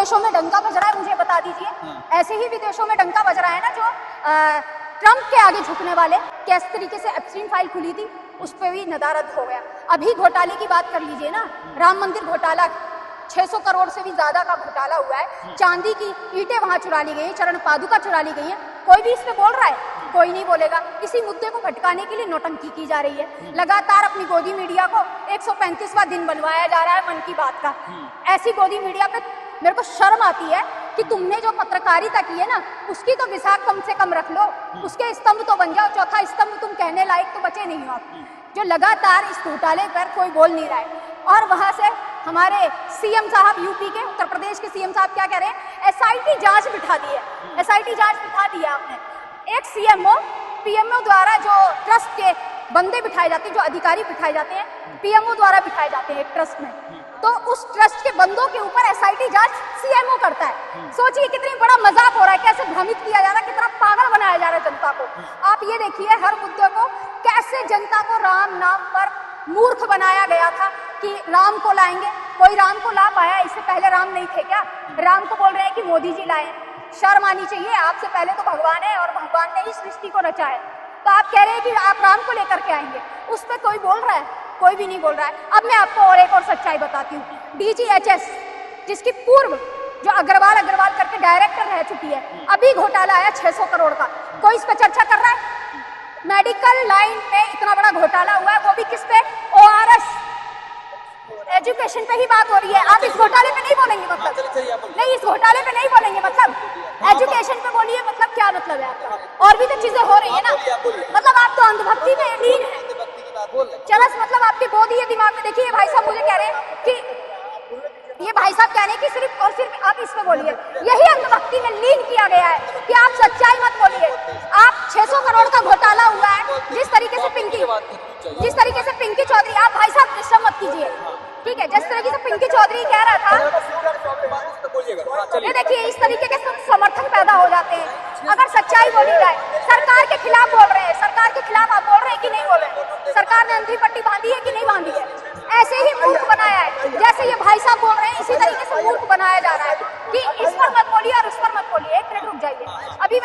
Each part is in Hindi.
विदेशों में डंका बज रहा है, मुझे बता दीजिए। ऐसे ही विदेशों में डंका बज रहा है ना, जो ट्रंप के आगे झुकने वाले, किस तरीके से एप्स्टीन फाइल खुली थी, उस पर भी नदारद हो गया। अभी घोटाले की बात कर लीजिए ना, राम मंदिर घोटाला, 600 करोड़ से भी ज्यादा का घोटाला हुआ है। चांदी की ईंटें वहां चुरा ली गई है, चरण पादुका चुरा ली गई है। कोई भी इस पे बोल रहा है? कोई नहीं बोलेगा। इसी मुद्दे को भटकाने के लिए नौटंकी की जा रही है। लगातार अपनी गोदी मीडिया को 135वां दिन बनवाया जा रहा है मन की बात का। ऐसी गोदी मीडिया पे मेरे को शर्म आती है कि तुमने जो पत्रकारिता की है ना, उसकी तो विसाख कम से कम रख लो, उसके स्तंभ तो बन जाओ। चौथा स्तंभ तुम कहने लायक तो बचे नहीं हो आप, जो लगातार इस घोटाले पर कोई बोल नहीं रहा है। और वहां से हमारे सीएम साहब, यूपी के, उत्तर प्रदेश के सीएम साहब क्या कह रहे हैं? एसआईटी जांच बिठा दी है। एसआईटी जांच बिठा दी है आपने। एक सीएमओ पीएमओ द्वारा जो ट्रस्ट के बंदे बिठाए जाते हैं, जो अधिकारी बिठाए जाते हैं, पीएमओ द्वारा बिठाए जाते हैं एक ट्रस्ट में, तो उस ट्रस्ट के बंदों के ऊपर एसआईटी जांच सीएमओ करता है। सोचिए कितनी बड़ा मजाक हो रहा है, कैसे भ्रमित किया जा रहा है, कितना पागल बनाया जा रहा है जनता को। आप ये देखिए हर मुद्दे को कैसे जनता को राम नाम पर मूर्ख बनाया गया था कि राम को लाएंगे। कोई राम को ला पाया? इससे पहले राम नहीं थे क्या? राम को बोल रहे हैं कि मोदी जी लाए। शर्म आनी चाहिए। आपसे पहले तो भगवान है और भगवान ने ही सृष्टि को रचा है, तो आप कह रहे हैं कि आप राम को लेकर के आएंगे। उस पर कोई बोल रहा है? कोई भी नहीं बोल रहा है। अब मैं आपको और एक और सच्चाई बताती हूँ। डीजीएचएस, जिसकी पूर्व जो अग्रवाल करके डायरेक्टर रह चुकी है, अभी घोटाला आया 600 करोड़ का। कोई इस पर चर्चा कर रहा है? मेडिकल लाइन पे इतना बड़ा घोटाला हुआ है, वो भी किस पे? ओआरएस, एजुकेशन पे ही बात हो रही है। आप इस घोटाले पे नहीं बोलेंगे? मतलब नहीं, इस घोटाले पे नहीं बोलेंगे, मतलब एजुकेशन पे बोलिए। मतलब क्या मतलब है आपका? और भी तो चीजें हो रही है ना। मतलब आप तो अंधभक्ति में लीन है। चरस मतलब आपकी बोध ये दिमाग में। देखिए भाई साहब मुझे कह रहे हैं कि ये भाई साहब कह रहे हैं कि सिर्फ और सिर्फ आप इस पे बोलिए। यही अंधभक्ति में लीन किया गया है कि आप सच्चाई मत बोलिए। आप 600 करोड़ का घोटाला हुआ है, जिस तरीके से पिंकी चौधरी, आप भाई साहब डिस्टर्ब मत कीजिए, ठीक है? जिस तरीके से पिंकी चौधरी कह रहा था, ये देखिए इस तरीके के समर्थन पैदा हो जाते हैं। अगर सच्चाई बोली जाए, सरकार के खिलाफ बोल रहे हैं, सरकार के खिलाफ आप बोल रहे हैं कि नहीं बोल रहे हैं? सरकार ने अंधी पट्टी बांधी है कि नहीं बांधी है? ऐसे ही मूर्ख बनाया है, जैसे ये भाई साहब बोल रहे हैं, इसी तरीके से मूर्ख बनाया जा रहा है कि इस पर मत बोलिए और उस पर मत बोलिए। एक मिनट रुक जाइए। अभी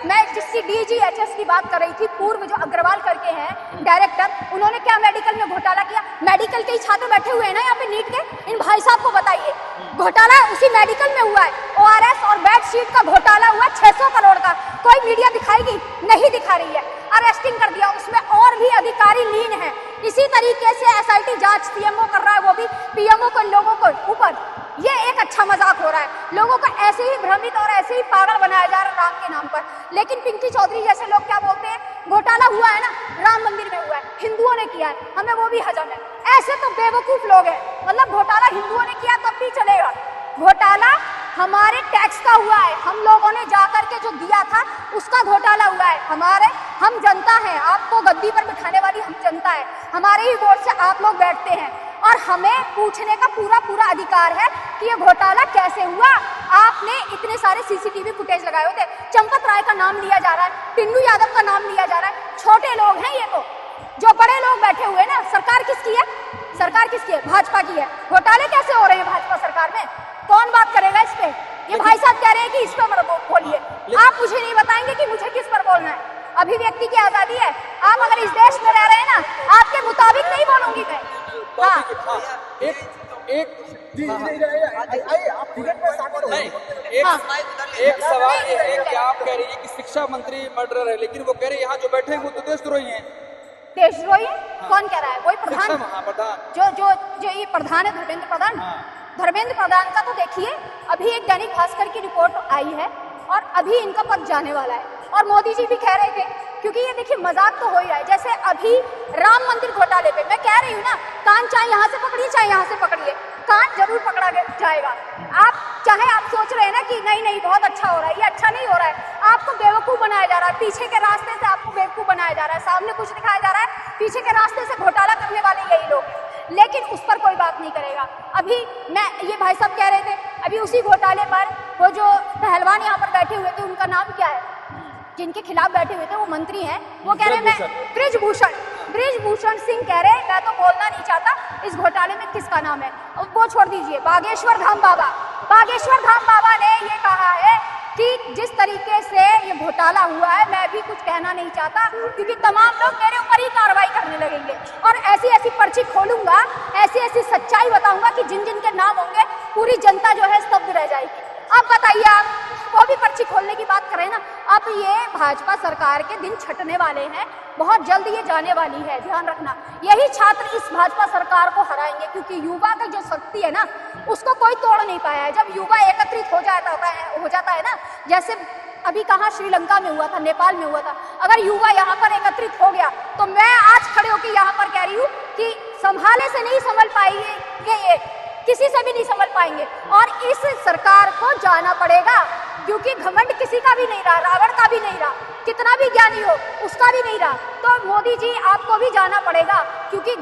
मैं जिसकी डीजीएचएस की बात कर रही थी, पूर्व जो अग्रवाल करके हैं डायरेक्टर, उन्होंने क्या मेडिकल में घोटाला किया? मेडिकल के ही छात्र बैठे हुए हैं ना यहाँ पे नीट के, इन भाई साहब को बताइए। घोटाला उसी मेडिकल में हुआ है। ओआरएस और बेडशीट का घोटाला हुआ 600 करोड़ का। कोई मीडिया दिखाएगी? नहीं दिखा रही है। अरेस्टिंग कर दिया, उसमें और भी अधिकारी लीन है। इसी तरीके से एसआईटी जांच सीएमओ कर रहा है, वो भी पीएमओ को, लोगों को ऊपर। ये एक अच्छा मजाक हो रहा है। लोगों को ऐसे ही भ्रमित और ऐसे ही पागल बनाया जा रहा है राम के नाम पर। लेकिन पिंकी चौधरी जैसे लोग क्या बोलते हैं? घोटाला हुआ है ना, राम मंदिर में हुआ है, हिंदुओं ने किया है, हमें वो भी हजम है। ऐसे तो बेवकूफ लोग हैं। मतलब घोटाला हिंदुओं ने किया तब भी चलेगा, घोटाला हमारे टैक्स का हुआ है, हम लोगों ने जाकर के जो दिया था उसका घोटाला हुआ है। हम जनता हैं, आपको गद्दी पर बिठाने वाली हम जनता है, हमारे ही वोट से आप लोग बैठते हैं और हमें पूछने का पूरा अधिकार है कि ये घोटाला कैसे हुआ। आपने इतने सारे सीसीटीवी फुटेज लगाए हुए थे, चंपत राय का नाम लिया जा रहा है, पिंडू यादव का नाम लिया जा रहा है। छोटे लोग हैं ये तो, जो बड़े लोग बैठे हुए ना। सरकार किसकी है? सरकार किसकी है? भाजपा की है। घोटाले कैसे हो रहे हैं भाजपा सरकार में? कौन बात करेगा इस पे? ये भाई साहब कह रहे हैं कि इस पर बोलिए। आप मुझे नहीं बताएंगे कि मुझे किस पर बोलना है। अभिव्यक्ति की आजादी है। आप अगर इस देश में रह रहे हैं ना, आपके मुताबिक नहीं बोलूंगी मैं। हाँ, एक सवाल ये है कि आप कह रही है कि शिक्षा मंत्री मर्डरर है, लेकिन वो कह रहे हैं यहाँ जो बैठे हैं वो तो देशद्रोही हैं। देशद्रोही? कौन कह रहा है? वही प्रधान, जो ये प्रधान है, धर्मेंद्र प्रधान। धर्मेंद्र प्रधान का तो देखिए, अभी एक दैनिक भास्कर की रिपोर्ट आई है और अभी इनका पद जाने वाला है। और मोदी जी भी कह रहे थे, क्योंकि ये देखिए मजाक तो हो ही रहा है। जैसे अभी राम मंदिर घोटाले पे मैं कह रही हूँ ना, कान चाहे यहाँ से पकड़िए चाहे यहाँ से पकड़िए, कान जरूर पकड़ा जाएगा। आप सोच रहे हैं ना कि नहीं बहुत अच्छा हो रहा है, ये अच्छा नहीं हो रहा है। आपको बेवकूफ बनाया जा रहा है, पीछे के रास्ते से आपको बेवकूफ बनाया जा रहा है। सामने कुछ दिखाया जा रहा है, पीछे के रास्ते से घोटाला करने वाले यही लोग, लेकिन उस पर कोई बात नहीं करेगा। अभी ये भाई साहब कह रहे थे, अभी उसी घोटाले पर वो जो पहलवान यहाँ पर बैठे हुए थे, उनका नाम क्या है, जिनके खिलाफ बैठे हुए थे, वो मंत्री हैं, वो कह रहे हैं मैं ब्रिजभूषण, बृजभूषण सिंह कह रहे हैं, मैं तो बोलना नहीं चाहता इस घोटाले में किसका नाम है, वो छोड़ दीजिए। बागेश्वर धाम बाबा ने ये कहा है कि जिस तरीके से ये घोटाला हुआ है, मैं भी कुछ कहना नहीं चाहता क्योंकि तमाम लोग मेरे ऊपर ही कार्रवाई करने लगेंगे और ऐसी ऐसी पर्ची खोलूंगा, ऐसी ऐसी सच्चाई बताऊंगा कि जिन जिन के नाम होंगे पूरी जनता जो है स्तब्ध रह जाएगी। अब बताइए, आप वो भी पर्ची खोलने की बात करें ना। अब ये भाजपा सरकार के दिन छटने वाले हैं, बहुत जल्द ये जाने वाली है, ध्यान रखना। यही छात्र इस भाजपा सरकार को हराएंगे क्योंकि युवा का जो शक्ति है ना, उसको कोई तोड़ नहीं पाया है। जब युवा एकत्रित हो जाता है ना, जैसे अभी कहाँ श्रीलंका में हुआ था, नेपाल में हुआ था, अगर युवा यहाँ पर एकत्रित हो गया तो मैं आज खड़े होकर यहाँ पर कह रही हूँ कि संभाले से नहीं संभल पाएंगे, ये किसी से भी नहीं संभल पाएंगे और इस सरकार को जाना पड़ेगा क्योंकि घमंड किसी का भी नहीं रहा, रावण का भी नहीं रहा, कितना भी ज्ञानी हो उसका भी नहीं रहा। तो मोदी जी आपको भी जाना पड़ेगा क्योंकि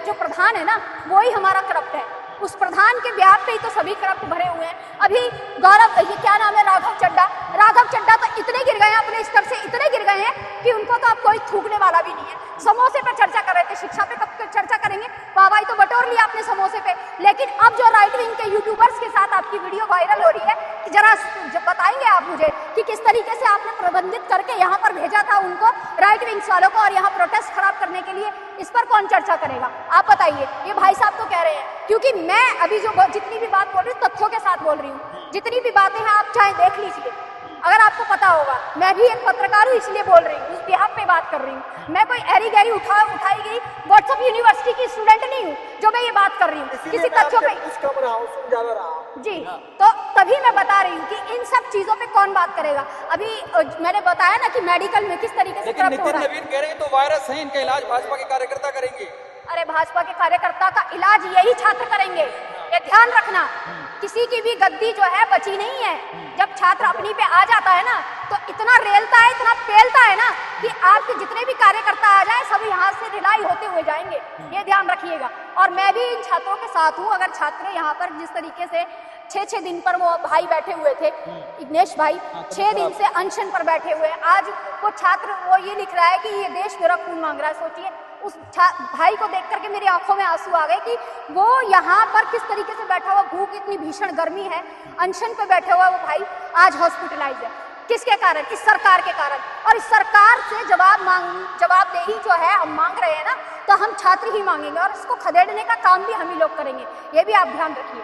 जो प्रधान है ना, वो ही हमारा करप्ट है। उस प्रधान के ब्याह पे ही तो सभी करप्ट भरे हुए हैं। अभी गौरव, ये क्या नाम है, राघव चड्डा तो इतने गिर गए हैं, अपने स्तर से इतने गिर गए हैं कि उनको तो अब कोई थूकने वाला भी नहीं है। समोसे पे चर्चा कर रहे थे, शिक्षा पे कब चर्चा करेंगे, वाहवाही तो बटोर लिया आपने समोसे पे, लेकिन अब जो राइट विंग के यूट्यूबर्स के साथ आपकी वीडियो वायरल हो रही है, कि जरा बताएंगे आप मुझे कि किस तरीके से आपने प्रबंधित करके यहाँ पर भेजा था उनको, राइट विंग्स वालों को, और यहाँ प्रोटेस्ट खराब करने के लिए, इस पर कौन चर्चा करेगा? आप बताइए। ये भाई साहब तो कह रहे हैं, क्योंकि मैं अभी जो जितनी भी बात बोल रही हूँ तथ्यों के साथ बोल रही हूँ, जितनी भी बातें हैं आप चाहे देख लीजिए, अगर आपको पता होगा। मैं भी एक पत्रकार हूँ इसलिए बोल रही हूँ, उस बिहाफ पे बात कर रही हूँ। मैं कोई एरी गैरी उठाई गई व्हाट्सएप यूनिवर्सिटी की स्टूडेंट नहीं हूँ जो मैं ये बात कर रही हूँ किसी तथ्यों पे जी। तो तभी मैं बता रही हूँ कि इन सब चीजों पे कौन बात करेगा। अभी मैंने बताया ना कि मेडिकल में किस तरीके से करप्ट हो रहा है। नितिन नवीन कह रहे हैं तो वायरस है, इनका इलाज भाजपा के कार्यकर्ता करेंगे। अरे भाजपा के कार्यकर्ता का इलाज यही छात्र करेंगे, ये ध्यान रखना। किसी की भी गद्दी जो है बची नहीं है। जब छात्र अपनी पे आ जाता है ना तो इतना रेलता है, इतना पेलता है ना कि आपके जितने भी कार्यकर्ता आ जाए सब यहाँ से रिलाई होते हुए जाएंगे, ये ध्यान रखिएगा। और मैं भी इन छात्रों के साथ हूँ। अगर छात्र यहाँ पर जिस तरीके से 6 दिन पर वो भाई बैठे हुए थे, इग्नेश भाई 6 दिन से अनशन पर बैठे हुए हैं, आज वो छात्र वो ये लिख रहा है कि ये देश मेरा खून मांग रहा है। सोचिए, उस भाई को देख करके मेरी आंखों में आंसू आ गए कि वो यहाँ पर किस तरीके से बैठा हुआ, भूख, इतनी भीषण गर्मी है, अनशन पे बैठे हुआ वो भाई आज हॉस्पिटलाइज है। किसके कारण? इस सरकार के कारण। और इस सरकार से जवाबदेही जो है हम मांग रहे हैं ना, तो हम छात्र ही मांगेंगे और इसको खदेड़ने का काम भी हम ही लोग करेंगे, ये भी आप ध्यान रखिए।